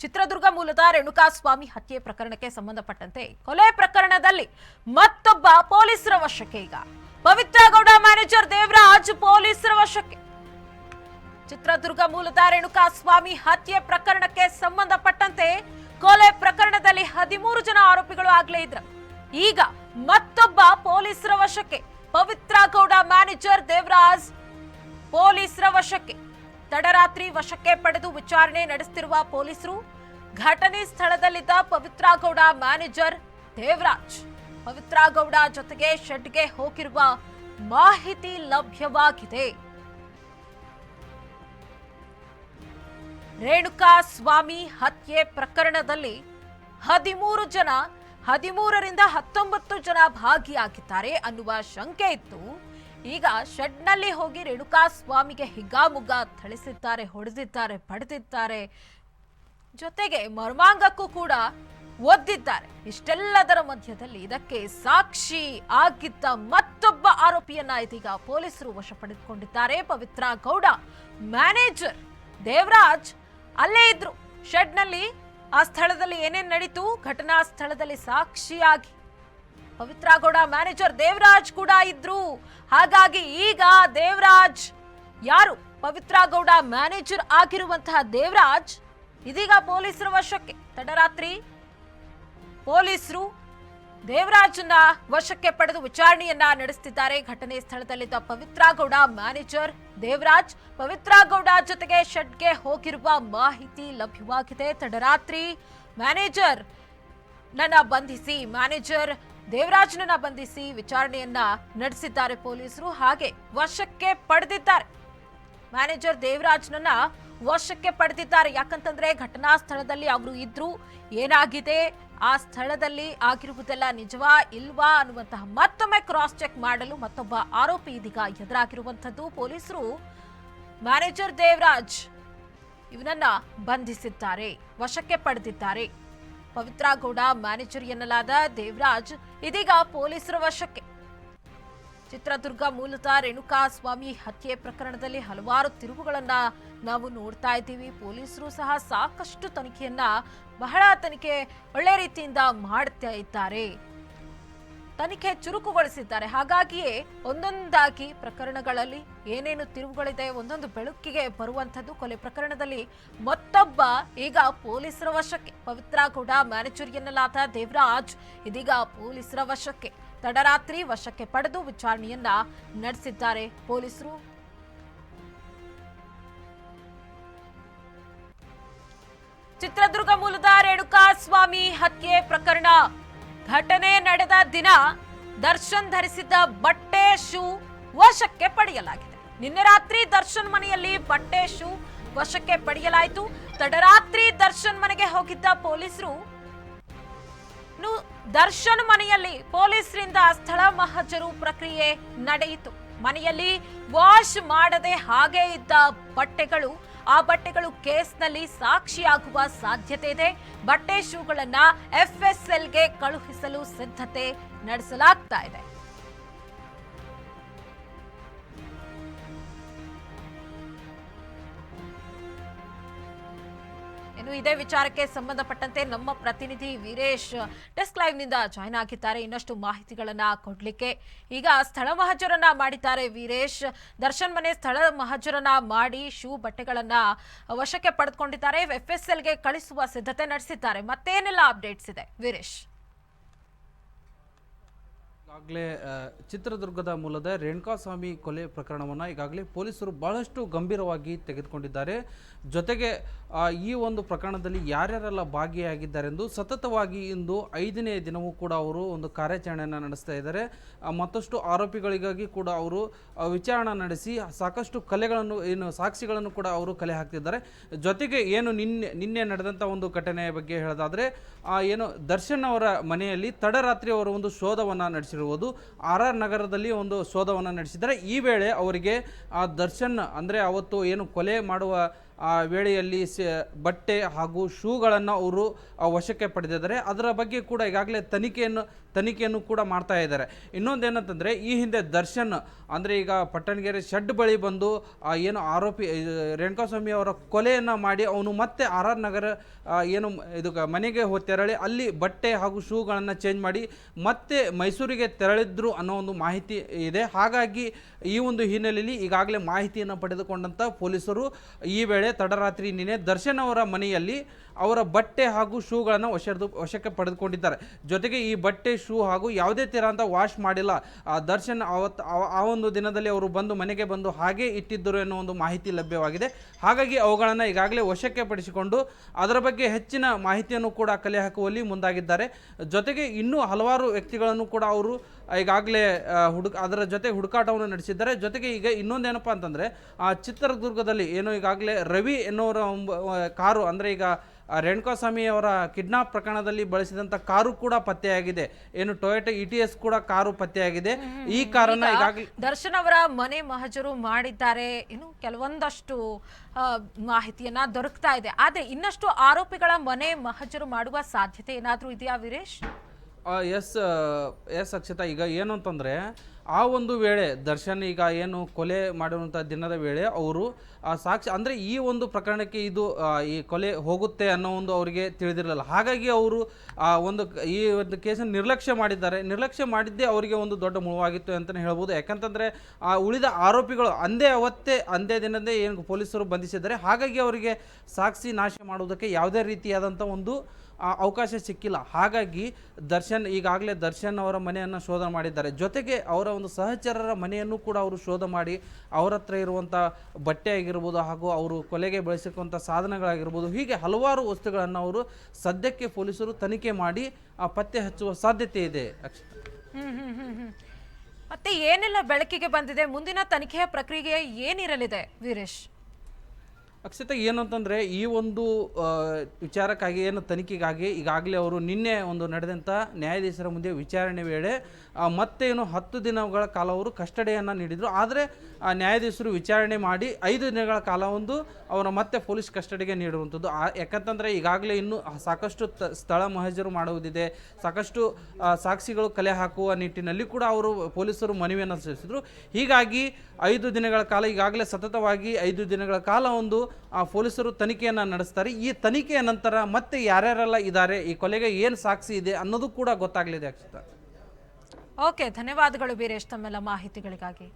ಚಿತ್ರದುರ್ಗ ಮೂಲದ ರೇಣುಕಾಸ್ವಾಮಿ ಹತ್ಯೆ ಪ್ರಕರಣಕ್ಕೆ ಸಂಬಂಧಪಟ್ಟಂತೆ ಕೊಲೆ ಪ್ರಕರಣದಲ್ಲಿ ಮತ್ತೊಬ್ಬ ಪೊಲೀಸರ ವಶಕ್ಕೆ ಈಗ ಪವಿತ್ರ ಗೌಡ ಮ್ಯಾನೇಜರ್ ದೇವರಾಜ್ ಪೊಲೀಸರ ವಶಕ್ಕೆ. ಚಿತ್ರದುರ್ಗ ಮೂಲದ ರೇಣುಕಾಸ್ವಾಮಿ ಹತ್ಯೆ ಪ್ರಕರಣಕ್ಕೆ ಸಂಬಂಧಪಟ್ಟಂತೆ ಕೊಲೆ ಪ್ರಕರಣದಲ್ಲಿ 13 ಜನ ಆರೋಪಿಗಳು ಆಗ್ಲೇ ಇದ್ರು. ಈಗ ಮತ್ತೊಬ್ಬ ಪೊಲೀಸರ ವಶಕ್ಕೆ ಪವಿತ್ರ ಗೌಡ ಮ್ಯಾನೇಜರ್ ದೇವರಾಜ್ ಪೊಲೀಸರ ವಶಕ್ಕೆ. ತಡರಾತ್ರಿ ವಶಕ್ಕೆ ಪಡೆದು ವಿಚಾರಣೆ ನಡೆಸುತ್ತಿರುವ ಪೊಲೀಸರು ಘಟನೆ ಸ್ಥಳದಲ್ಲಿದ್ದ ಪವಿತ್ರ ಗೌಡ ಮ್ಯಾನೇಜರ್ ದೇವರಾಜ್ ಪವಿತ್ರ ಗೌಡ ಜೊತೆಗೆ ಶೆಡ್ಗೆ ಹೋಗಿರುವ ಮಾಹಿತಿ ಲಭ್ಯವಾಗಿದೆ. ರೇಣುಕಾಸ್ವಾಮಿ ಹತ್ಯೆ ಪ್ರಕರಣದಲ್ಲಿ 13ರಿಂದ 19 ಜನ ಭಾಗಿಯಾಗಿದ್ದಾರೆ ಅನ್ನುವ ಶಂಕೆ ಇತ್ತು. ಈಗ ಶೆಡ್ನಲ್ಲಿ ಹೋಗಿ ರೇಣುಕಾಸ್ವಾಮಿಗೆ ಹಿಗ್ಗಾಮುಗ್ಗ ಥಳಿಸಿದ್ದಾರೆ, ಹೊಡೆದಿದ್ದಾರೆ, ಬಡಿದಿದ್ದಾರೆ, ಜೊತೆಗೆ ಮರ್ಮಾಂಗಕ್ಕೂ ಕೂಡ ಒದ್ದಿದ್ದಾರೆ. ಇಷ್ಟೆಲ್ಲದರ ಮಧ್ಯದಲ್ಲಿ ಇದಕ್ಕೆ ಸಾಕ್ಷಿ ಆಗಿದ್ದ ಮತ್ತೊಬ್ಬ ಆರೋಪಿಯನ್ನ ಇದೀಗ ಪೊಲೀಸರು ವಶಪಡಿಸಿಕೊಂಡಿದ್ದಾರೆ. ಪವಿತ್ರ ಗೌಡ ಮ್ಯಾನೇಜರ್ ದೇವರಾಜ್ ಅಲ್ಲೇ ಇದ್ರು ಶೆಡ್ನಲ್ಲಿ. ಆ ಸ್ಥಳದಲ್ಲಿ ಏನೇನ್ ನಡೀತು, ಘಟನಾ ಸ್ಥಳದಲ್ಲಿ ಸಾಕ್ಷಿಯಾಗಿ ಪವಿತ್ರ ಗೌಡ ಮ್ಯಾನೇಜರ್ ದೇವರಾಜ್ ಕೂಡ ಇದ್ರು. ಹಾಗಾಗಿ ಈಗ ದೇವರಾಜ್ ಯಾರು, ಪವಿತ್ರ ಗೌಡ ಮ್ಯಾನೇಜರ್ ಆಗಿರುವಂತಹ ದೇವರಾಜ್ ಇದೀಗ ಪೊಲೀಸರ ವಶಕ್ಕೆ. ತಡರಾತ್ರಿ ಪೊಲೀಸರು ದೇವರಾಜ್ನ ವಶಕ್ಕೆ ಪಡೆದು ವಿಚಾರಣೆಯನ್ನ ನಡೆಸುತ್ತಿದ್ದಾರೆ. ಘಟನೆ ಸ್ಥಳದಲ್ಲಿದ್ದ ಪವಿತ್ರ ಗೌಡ ಮ್ಯಾನೇಜರ್ ದೇವರಾಜ್ ಪವಿತ್ರ ಗೌಡ ಜೊತೆಗೆ ಶೆಡ್ಗೆ ಹೋಗಿರುವ ಮಾಹಿತಿ ಲಭ್ಯವಾಗಿದೆ. ತಡರಾತ್ರಿ ಮ್ಯಾನೇಜರ್ ದೇವರಾಜ್ನನ್ನ ಬಂಧಿಸಿ ವಿಚಾರಣೆಯನ್ನ ನಡೆಸಿದ್ದಾರೆ ಪೊಲೀಸರು. ಹಾಗೆ ವಶಕ್ಕೆ ಪಡೆದಿದ್ದಾರೆ. ಮ್ಯಾನೇಜರ್ ದೇವರಾಜ್ನನ್ನ ವಶಕ್ಕೆ ಪಡೆದಿದ್ದಾರೆ. ಯಾಕಂತಂದ್ರೆ ಘಟನಾ ಸ್ಥಳದಲ್ಲಿ ಅವರು ಇದ್ರು, ಏನಾಗಿದೆ, ಆ ಸ್ಥಳದಲ್ಲಿ ಆಗಿರುವುದೆಲ್ಲ ನಿಜವಾ ಇಲ್ವಾ ಅನ್ನುವಂತಹ ಮತ್ತೊಮ್ಮೆ ಕ್ರಾಸ್ ಚೆಕ್ ಮಾಡಲು ಮತ್ತೊಬ್ಬ ಆರೋಪಿ ಇದೀಗ ಎದುರಾಗಿರುವಂತದ್ದು. ಪೊಲೀಸರು ಮ್ಯಾನೇಜರ್ ದೇವರಾಜ್ ಇವನನ್ನ ಬಂಧಿಸಿದ್ದಾರೆ, ವಶಕ್ಕೆ ಪಡೆದಿದ್ದಾರೆ. ಪವಿತ್ರ ಗೌಡ ಮ್ಯಾನೇಜರ್ ಎನ್ನಲಾದ ದೇವರಾಜ್ ಇದೀಗ ಪೊಲೀಸರ ವಶಕ್ಕೆ. ಚಿತ್ರದುರ್ಗ ಮೂಲದ ರೇಣುಕಾಸ್ವಾಮಿ ಹತ್ಯೆ ಪ್ರಕರಣದಲ್ಲಿ ಹಲವಾರು ತಿರುವುಗಳನ್ನ ನಾವು ನೋಡ್ತಾ ಇದ್ದೀವಿ. ಪೊಲೀಸರು ಸಹ ಸಾಕಷ್ಟು ತನಿಖೆ ಒಳ್ಳೆ ರೀತಿಯಿಂದ ಮಾಡ್ತಾ ಇದ್ದಾರೆ, ತನಿಖೆ ಚುರುಕುಗೊಳಿಸಿದ್ದಾರೆ. ಹಾಗಾಗಿಯೇ ಒಂದೊಂದಾಗಿ ಪ್ರಕರಣಗಳಲ್ಲಿ ಏನೇನು ತಿರುವುಗಳಿದೆ ಒಂದೊಂದು ಬೆಳಕಿಗೆ ಬರುವಂತದ್ದು. ಕೊಲೆ ಪ್ರಕರಣದಲ್ಲಿ ಮತ್ತೊಬ್ಬ ಈಗ ಪೊಲೀಸರ ವಶಕ್ಕೆ. ಪವಿತ್ರ ಗೌಡ ಮ್ಯಾನೇಜರ್ ಎನ್ನಲಾದ ದೇವರಾಜ್ ಇದೀಗ ಪೊಲೀಸರ ವಶಕ್ಕೆ. ತಡರಾತ್ರಿ ವಶಕ್ಕೆ ಪಡೆದು ವಿಚಾರಣೆಯನ್ನ ನಡೆಸಿದ್ದಾರೆ ಪೊಲೀಸರು. ಚಿತ್ರದುರ್ಗ ಮೂಲದ ರೇಣುಕಾಸ್ವಾಮಿ ಹತ್ಯೆ ಪ್ರಕರಣ ಘಟನೆ ನಡೆದ ದಿನ ದರ್ಶನ್ ಧರಿಸಿದ್ದ ಬಟ್ಟೆ, ಶೂ ವಶಕ್ಕೆ ಪಡೆಯಲಾಗಿದೆ. ನಿನ್ನೆ ರಾತ್ರಿ ದರ್ಶನ್ ಮನೆಯಲ್ಲಿ ಬಟ್ಟೆ, ಶೂ ವಶಕ್ಕೆ ಪಡೆಯಲಾಯಿತು. ತಡರಾತ್ರಿ ದರ್ಶನ್ ಮನೆಗೆ ಹೋಗಿದ್ದ ಪೊಲೀಸರು ದರ್ಶನ್ ಮನೆಯಲ್ಲಿ ಪೊಲೀಸರಿಂದ ಸ್ಥಳ ಮಹಜರು ಪ್ರಕ್ರಿಯೆ ನಡೆಯಿತು. ಮನೆಯಲ್ಲಿ ವಾಶ್ ಮಾಡದೆ ಹಾಗೆ ಇದ್ದ ಆ ಬಟ್ಟೆಗಳು ಕೇಸ್ನಲ್ಲಿ ಸಾಕ್ಷಿಯಾಗುವ ಸಾಧ್ಯತೆ ಇದೆ. ಬಟ್ಟೆ, ಶೂಗಳನ್ನ FSLಗೆ ಕಳುಹಿಸಲು ಸಿದ್ಧತೆ ನಡೆಸಲಾಗ್ತಾ ಇದೆ. ಇದೇ ವಿಚಾರಕ್ಕೆ ಸಂಬಂಧಪಟ್ಟಂತೆ ನಮ್ಮ ಪ್ರತಿನಿಧಿ ವೀರೇಶ್ ಡೆಸ್ಕ್ ಲೈವ್ ನಿಂದ ಜಾಯ್ನ್ ಆಗಿದ್ದಾರೆ ಇನ್ನಷ್ಟು ಮಾಹಿತಿಗಳನ್ನ ಕೊಡ್ಲಿಕ್ಕೆ. ಈಗ ಸ್ಥಳ ಮಹಜರನ್ನ ಮಾಡಿದ್ದಾರೆ ವೀರೇಶ್. ದರ್ಶನ್ ಮನೆ ಸ್ಥಳ ಮಹಜರನ್ನ ಮಾಡಿ ಶೂ ಬಟ್ಟೆಗಳನ್ನ ವಶಕ್ಕೆ ಪಡೆದುಕೊಂಡಿದ್ದಾರೆ. FSLಗೆ ಕಳಿಸುವ ಸಿದ್ಧತೆ ನಡೆಸಿದ್ದಾರೆ. ಮತ್ತೇನೆಲ್ಲ ಅಪ್ಡೇಟ್ಸ್ ಇದೆ ವೀರೇಶ್? ಈಗಾಗಲೇ ಚಿತ್ರದುರ್ಗದ ಮೂಲದ ರೇಣುಕಾಸ್ವಾಮಿ ಕೊಲೆ ಪ್ರಕರಣವನ್ನು ಈಗಾಗಲೇ ಪೊಲೀಸರು ಬಹಳಷ್ಟು ಗಂಭೀರವಾಗಿ ತೆಗೆದುಕೊಂಡಿದ್ದಾರೆ. ಜೊತೆಗೆ ಈ ಒಂದು ಪ್ರಕರಣದಲ್ಲಿ ಯಾರ್ಯಾರೆಲ್ಲ ಭಾಗಿಯಾಗಿದ್ದಾರೆಂದು ಸತತವಾಗಿ ಇಂದು 5ನೇ ದಿನವೂ ಕೂಡ ಅವರು ಒಂದು ಕಾರ್ಯಾಚರಣೆಯನ್ನು ನಡೆಸ್ತಾ ಇದ್ದಾರೆ. ಮತ್ತಷ್ಟು ಆರೋಪಿಗಳಿಗಾಗಿ ಕೂಡ ಅವರು ವಿಚಾರಣೆ ನಡೆಸಿ ಸಾಕಷ್ಟು ಸಾಕ್ಷಿಗಳನ್ನು ಕೂಡ ಅವರು ಕಲೆ ಹಾಕ್ತಿದ್ದಾರೆ. ಜೊತೆಗೆ ಏನು ನಿನ್ನೆ ನಡೆದಂಥ ಒಂದು ಘಟನೆಯ ಬಗ್ಗೆ ಹೇಳೋದಾದರೆ ದರ್ಶನ್ ಅವರ ಮನೆಯಲ್ಲಿ ತಡರಾತ್ರಿ ಅವರು ಒಂದು ಶೋಧವನ್ನು ನಡೆಸಿರುವುದು. RR ನಗರದಲ್ಲಿ ಒಂದು ಶೋಧವನ್ನು ನಡೆಸಿದ್ದಾರೆ. ಈ ವೇಳೆ ಅವರಿಗೆ ದರ್ಶನ್ ಅಂದರೆ ಅವತ್ತು ಕೊಲೆ ಮಾಡುವ ವೇಳೆಯಲ್ಲಿ ಬಟ್ಟೆ ಹಾಗೂ ಶೂಗಳನ್ನು ಅವರು ವಶಕ್ಕೆ ಪಡೆದಿದ್ದಾರೆ. ಅದರ ಬಗ್ಗೆ ಕೂಡ ಈಗಾಗಲೇ ತನಿಖೆಯನ್ನು ಕೂಡ ಮಾಡ್ತಾ ಇದ್ದಾರೆ. ಇನ್ನೊಂದೇನಂತಂದರೆ, ಈ ಹಿಂದೆ ದರ್ಶನ್ ಅಂದರೆ ಈಗ ಪಟ್ಟಣಗೆರೆ ಶೆಡ್ ಬಳಿ ಬಂದು ಏನು ಆರೋಪಿ ರೇಣುಕಾಸ್ವಾಮಿ ಅವರ ಕೊಲೆಯನ್ನು ಮಾಡಿ ಅವನು ಮತ್ತೆ ಆರ್ ಆರ್ ನಗರ ಏನು ಇದು ಮನೆಗೆ ತೆರಳಿ ಅಲ್ಲಿ ಬಟ್ಟೆ ಹಾಗೂ ಶೂಗಳನ್ನು ಚೇಂಜ್ ಮಾಡಿ ಮತ್ತೆ ಮೈಸೂರಿಗೆ ತೆರಳಿದ್ರು ಅನ್ನೋ ಒಂದು ಮಾಹಿತಿ ಇದೆ. ಹಾಗಾಗಿ ಈ ಒಂದು ಹಿನ್ನೆಲೆಯಲ್ಲಿ ಈಗಾಗಲೇ ಮಾಹಿತಿಯನ್ನು ಪಡೆದುಕೊಂಡಂಥ ಪೊಲೀಸರು ಈ ವೇಳೆ ತಡರಾತ್ರಿ ನಿನ್ನೆ ದರ್ಶನ್ ಅವರ ಮನೆಯಲ್ಲಿ ಅವರ ಬಟ್ಟೆ ಹಾಗೂ ಶೂಗಳನ್ನು ವಶಕ್ಕೆ ಪಡೆದುಕೊಂಡಿದ್ದಾರೆ. ಜೊತೆಗೆ ಈ ಬಟ್ಟೆ ಶೂ ಹಾಗೂ ಯಾವುದೇ ಥರ ಅಂತ ವಾಶ್ ಮಾಡಿಲ್ಲ. ದರ್ಶನ್ ಆ ಒಂದು ದಿನದಲ್ಲಿ ಅವರು ಬಂದು ಮನೆಗೆ ಬಂದು ಹಾಗೆ ಇಟ್ಟಿದ್ದರು ಎನ್ನುವ ಒಂದು ಮಾಹಿತಿ ಲಭ್ಯವಾಗಿದೆ. ಹಾಗಾಗಿ ಅವುಗಳನ್ನು ಈಗಾಗಲೇ ವಶಕ್ಕೆ ಪಡಿಸಿಕೊಂಡು ಅದರ ಬಗ್ಗೆ ಹೆಚ್ಚಿನ ಮಾಹಿತಿಯನ್ನು ಕೂಡ ಕಲೆ ಹಾಕುವಲ್ಲಿ ಮುಂದಾಗಿದ್ದಾರೆ. ಜೊತೆಗೆ ಇನ್ನೂ ಹಲವಾರು ವ್ಯಕ್ತಿಗಳನ್ನು ಕೂಡ ಅವರು ಈಗಾಗಲೇ ಅದರ ಜೊತೆ ಹುಡುಕಾಟವನ್ನು ನಡೆಸಿದ್ದಾರೆ. ಜೊತೆಗೆ ಈಗ ಇನ್ನೊಂದೇನಪ್ಪ ಅಂತಂದರೆ, ಚಿತ್ರದುರ್ಗದಲ್ಲಿ ಏನು ಈಗಾಗಲೇ ರವಿ ಎನ್ನುವರ ಕಾರು ಅಂದರೆ ಈಗ ರೇಣುಕಾಸ್ವಾಮಿ ಅವರ ಕಿಡ್ನಾಪ್ ಪ್ರಕರಣದಲ್ಲಿ ಬಳಸಿದಂಥ ಕಾರು ಕೂಡ ಪತ್ತೆಯಾಗಿದೆ. ಏನು ಟೊಯೋಟಾ ETS ಕೂಡ ಕಾರು ಪತ್ತೆಯಾಗಿದೆ. ಈ ಕಾರನ್ನ ಈಗಾಗಲೇ ದರ್ಶನ್ ಅವರ ಮನೆ ಮಹಜರು ಮಾಡಿದ್ದಾರೆ. ಇನ್ನು ಕೆಲವೊಂದಷ್ಟು ಮಾಹಿತಿಯನ್ನ ದೊರಕ್ತಾ ಇದೆ. ಆದ್ರೆ ಇನ್ನಷ್ಟು ಆರೋಪಿಗಳ ಮನೆ ಮಹಜರು ಮಾಡುವ ಸಾಧ್ಯತೆ ಏನಾದ್ರೂ ಇದೆಯಾ ವೀರೇಶ್? ಎಸ್ ಅಕ್ಷತಾ, ಈಗ ಏನು ಅಂತಂದರೆ, ಆ ಒಂದು ವೇಳೆ ದರ್ಶನ್ ಈಗ ಏನು ಕೊಲೆ ಮಾಡಿರುವಂಥ ದಿನದ ವೇಳೆ ಅವರು ಸಾಕ್ಷಿ ಅಂದರೆ ಈ ಒಂದು ಪ್ರಕರಣಕ್ಕೆ ಇದು ಈ ಕೊಲೆ ಹೋಗುತ್ತೆ ಅನ್ನೋ ಒಂದು ಅವರಿಗೆ ತಿಳಿದಿರಲಿಲ್ಲ. ಹಾಗಾಗಿ ಅವರು ಈ ಒಂದು ಕೇಸನ್ನು ನಿರ್ಲಕ್ಷ್ಯ ಮಾಡಿದ್ದಾರೆ. ನಿರ್ಲಕ್ಷ್ಯ ಮಾಡಿದ್ದೇ ಅವರಿಗೆ ಒಂದು ದೊಡ್ಡ ಮುಳುವಾಗಿತ್ತು ಅಂತಲೇ ಹೇಳ್ಬೋದು. ಯಾಕಂತಂದರೆ ಉಳಿದ ಆರೋಪಿಗಳು ಅಂದೇ ದಿನದೇ ಏನು ಪೊಲೀಸರು ಬಂಧಿಸಿದ್ದಾರೆ. ಹಾಗಾಗಿ ಅವರಿಗೆ ಸಾಕ್ಷಿ ನಾಶ ಮಾಡುವುದಕ್ಕೆ ಯಾವುದೇ ರೀತಿಯಾದಂಥ ಒಂದು ಅವಕಾಶ ಸಿಕ್ಕಿಲ್ಲ. ಹಾಗಾಗಿ ಈಗಾಗಲೇ ದರ್ಶನ್ ಅವರ ಮನೆಯನ್ನು ಶೋಧ ಮಾಡಿದ್ದಾರೆ. ಜೊತೆಗೆ ಅವರ ಒಂದು ಸಹಚರರ ಮನೆಯನ್ನು ಕೂಡ ಅವರು ಶೋಧ ಮಾಡಿ ಅವರ ಹತ್ರ ಇರುವಂಥ ಬಟ್ಟೆ ಆಗಿರ್ಬೋದು ಹಾಗೂ ಅವರು ಕೊಲೆಗೆ ಬಳಸಿರುವಂಥ ಸಾಧನಗಳಾಗಿರ್ಬೋದು, ಹೀಗೆ ಹಲವಾರು ವಸ್ತುಗಳನ್ನು ಅವರು ಸದ್ಯಕ್ಕೆ ಪೊಲೀಸರು ತನಿಖೆ ಮಾಡಿ ಪತ್ತೆ ಹಚ್ಚುವ ಸಾಧ್ಯತೆ ಇದೆ. ಮತ್ತೆ ಏನೆಲ್ಲ ಬೆಳಕಿಗೆ ಬಂದಿದೆ? ಮುಂದಿನ ತನಿಖೆಯ ಪ್ರಕ್ರಿಯೆ ಏನಿರಲಿದೆ ವೀರೇಶ್? ಅಕ್ಷತಾ, ಏನು ಅಂತಂದರೆ, ಈ ಒಂದು ವಿಚಾರಕ್ಕಾಗಿ ಏನು ತನಿಖೆಗಾಗಿ ಈಗಾಗಲೇ ಅವರು ನಿನ್ನೆ ಒಂದು ನಡೆದಂಥ ನ್ಯಾಯಾಧೀಶರ ಮುಂದೆ ವಿಚಾರಣೆ ವೇಳೆ ಮತ್ತೇನು 10 ದಿನಗಳ ಕಾಲ ಅವರು ಕಸ್ಟಡಿಯನ್ನು ನೀಡಿದರು. ಆದರೆ ನ್ಯಾಯಾಧೀಶರು ವಿಚಾರಣೆ ಮಾಡಿ 5 ದಿನಗಳ ಕಾಲ ಅವರ ಮತ್ತೆ ಪೊಲೀಸ್ ಕಸ್ಟಡಿಗೆ ನೀಡುವಂಥದ್ದು. ಯಾಕಂತಂದರೆ ಈಗಾಗಲೇ ಇನ್ನೂ ಸಾಕಷ್ಟು ಸ್ಥಳ ಮಹಜರು ಮಾಡುವುದಿದೆ, ಸಾಕಷ್ಟು ಸಾಕ್ಷಿಗಳು ಕಲೆ ಹಾಕುವ ನಿಟ್ಟಿನಲ್ಲಿ ಕೂಡ ಅವರು ಪೊಲೀಸರು ಮನವಿಯನ್ನು ಸಲ್ಲಿಸಿದರು. ಹೀಗಾಗಿ 5 ದಿನಗಳ ಕಾಲ ಈಗಾಗಲೇ ಸತತವಾಗಿ 5 ದಿನಗಳ ಕಾಲ ಪೊಲೀಸರು ತನಿಖೆಯನ್ನು ನಡೆಸ್ತಾರೆ. ಈ ತನಿಖೆಯ ನಂತರ ಮತ್ತೆ ಯಾರ್ಯಾರೆಲ್ಲ ಇದ್ದಾರೆ, ಈ ಕೊಲೆಗೆ ಏನು ಸಾಕ್ಷಿ ಇದೆ ಅನ್ನೋದು ಕೂಡ ಗೊತ್ತಾಗಲಿದೆ ಅಕ್ಷತಾ. ಓಕೆ, ಧನ್ಯವಾದಗಳು ವೀರೇಶ್ ತಮ್ಮೆಲ್ಲ ಮಾಹಿತಿಗಳಿಗಾಗಿ.